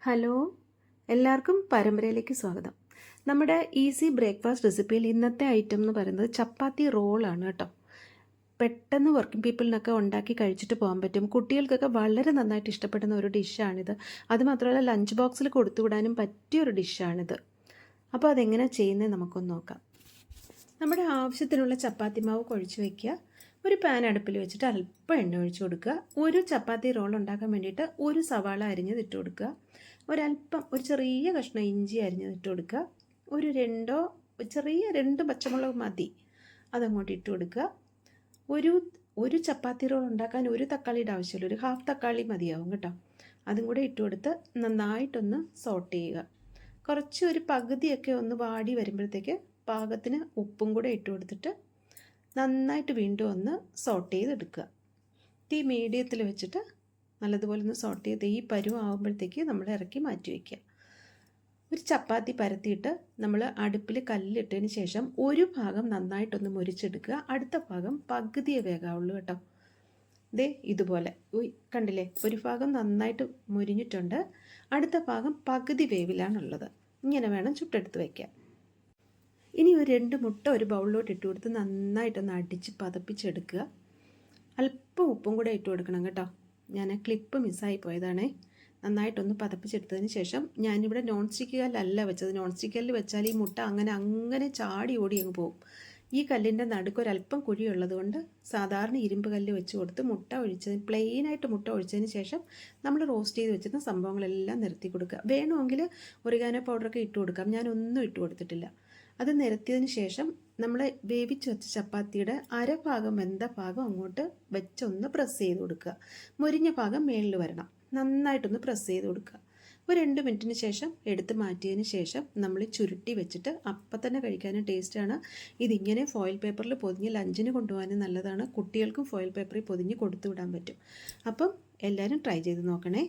Hello, എല്ലാവർക്കും പരമ്പരയിലേക്ക് സ്വാഗതം. നമ്മുടെ ഈസി ബ്രേക്ക്ഫാസ്റ്റ് റെസിപ്പിയിൽ ഇന്നത്തെ ഐറ്റം എന്ന് പറയുന്നത് ചപ്പാത്തി റോളാണ് കേട്ടോ. പെട്ടെന്ന് വർക്കിംഗ് പീപ്പിളിനൊക്കെ ഉണ്ടാക്കി കഴിച്ചിട്ട് പോകാൻ പറ്റും. കുട്ടികൾക്കൊക്കെ വളരെ നന്നായിട്ട് ഇഷ്ടപ്പെടുന്ന ഒരു ഡിഷാണിത്. അതുമാത്രമല്ല ലഞ്ച് ബോക്സിൽ കൊടുത്തുവിടാനും പറ്റിയൊരു ഡിഷാണിത്. അപ്പോൾ അതെങ്ങനെ ചെയ്യുന്നത് നമുക്കൊന്ന് നോക്കാം. നമ്മുടെ ആവശ്യത്തിനുള്ള ചപ്പാത്തി മാവ് കുഴച്ച് വയ്ക്കുക. ഒരു പാൻ അടുപ്പിൽ വെച്ചിട്ട് അല്പം എണ്ണ ഒഴിച്ച് കൊടുക്കുക. ഒരു ചപ്പാത്തി റോൾ ഉണ്ടാക്കാൻ വേണ്ടിയിട്ട് ഒരു സവാള അരിഞ്ഞത് ഇട്ട് കൊടുക്കുക. ഒരു ചെറിയ കഷ്ണം ഇഞ്ചി അരിഞ്ഞത് ഇട്ട് കൊടുക്കുക. ചെറിയ രണ്ട് പച്ചമുളക് മതി, അതങ്ങോട്ട് ഇട്ട് കൊടുക്കുക. ഒരു ചപ്പാത്തി റോൾ ഉണ്ടാക്കാൻ ഒരു തക്കാളിയുടെ ആവശ്യമില്ല, ഒരു ഹാഫ് തക്കാളി മതിയാവും കേട്ടോ. അതും കൂടെ ഇട്ട് കൊടുത്ത് നന്നായിട്ടൊന്ന് സോട്ട് ചെയ്യുക. ഒരു പകുതിയൊക്കെ ഒന്ന് വാടി വരുമ്പോഴത്തേക്ക് പാകത്തിന് ഉപ്പും കൂടെ ഇട്ട് കൊടുത്തിട്ട് നന്നായിട്ട് വീണ്ടും ഒന്ന് സോട്ട് ചെയ്തെടുക്കുക. തീ മീഡിയത്തിൽ വെച്ചിട്ട് നല്ലതുപോലെ ഒന്ന് സോട്ട് ചെയ്ത് ഈ പരുവാകുമ്പോഴത്തേക്ക് നമ്മൾ ഇറക്കി മാറ്റി വയ്ക്കുക. ഒരു ചപ്പാത്തി പരത്തിയിട്ട് നമ്മൾ അടുപ്പിൽ കല്ലിട്ടതിന് ശേഷം ഒരു ഭാഗം നന്നായിട്ടൊന്ന് മുരിച്ചെടുക്കുക. അടുത്ത ഭാഗം പകുതിയെ വേകാവുള്ളൂ കേട്ടോ. ഇതുപോലെ കണ്ടില്ലേ, ഒരു ഭാഗം നന്നായിട്ട് മുരിഞ്ഞിട്ടുണ്ട്, അടുത്ത ഭാഗം പകുതി വേവിലാണുള്ളത്. ഇങ്ങനെ വേണം ചുട്ടെടുത്ത് വയ്ക്കാൻ. ഇനി ഒരു 2 മുട്ട ഒരു ബൗളിലോട്ട് ഇട്ട് കൊടുത്ത് നന്നായിട്ടൊന്ന് അടിച്ച് പതപ്പിച്ചെടുക്കുക. അല്പം ഉപ്പും കൂടെ ഇട്ട് കൊടുക്കണം കേട്ടോ. ഞാൻ ക്ലിപ്പ് മിസ്സായി പോയതാണേ. നന്നായിട്ടൊന്ന് പതപ്പിച്ചെടുത്തതിന് ശേഷം ഞാനിവിടെ നോൺ സ്റ്റിക്ക് കല്ലല്ല വെച്ചത്. നോൺ സ്റ്റിക്ക് കല്ല് വെച്ചാൽ ഈ മുട്ട അങ്ങനെ ചാടി ഓടി അങ്ങ് പോകും. ഈ കല്ലിൻ്റെ നടുക്കൊരല്പം കുഴിയുള്ളത് കൊണ്ട് സാധാരണ ഇരുമ്പ് കല്ല് വെച്ച് കൊടുത്ത് പ്ലെയിനായിട്ട് മുട്ട ഒഴിച്ചതിന് ശേഷം നമ്മൾ റോസ്റ്റ് ചെയ്ത് വെച്ചിരുന്ന സംഭവങ്ങളെല്ലാം നിരത്തി കൊടുക്കുക. വേണമെങ്കിൽ ഒറിഗാനോ പൗഡറൊക്കെ ഇട്ട് കൊടുക്കാം. ഞാനൊന്നും ഇട്ട് കൊടുത്തിട്ടില്ല. അത് നിരത്തിയതിന് ശേഷം നമ്മൾ വേവിച്ച് വെച്ച ചപ്പാത്തിയുടെ അരഭാഗം വെന്ത ഭാഗം അങ്ങോട്ട് വെച്ചൊന്ന് പ്രസ് ചെയ്ത് കൊടുക്കുക. മുരിഞ്ഞ ഭാഗം മേളിൽ വരണം. നന്നായിട്ടൊന്ന് പ്രസ് ചെയ്ത് കൊടുക്കുക. ഒരു 2 മിനിറ്റിന് ശേഷം എടുത്ത് മാറ്റിയതിന് ശേഷം നമ്മൾ ചുരുട്ടി വെച്ചിട്ട് അപ്പം തന്നെ കഴിക്കാനും ടേസ്റ്റാണ്. ഇതിങ്ങനെ ഫോയിൽ പേപ്പറിൽ പൊതിഞ്ഞ് ലഞ്ചിന് കൊണ്ടുപോകാനും നല്ലതാണ്. കുട്ടികൾക്കും ഫോയിൽ പേപ്പറിൽ പൊതിഞ്ഞ് കൊടുത്തു വിടാൻ പറ്റും. അപ്പം എല്ലാവരും ട്രൈ ചെയ്ത് നോക്കണേ.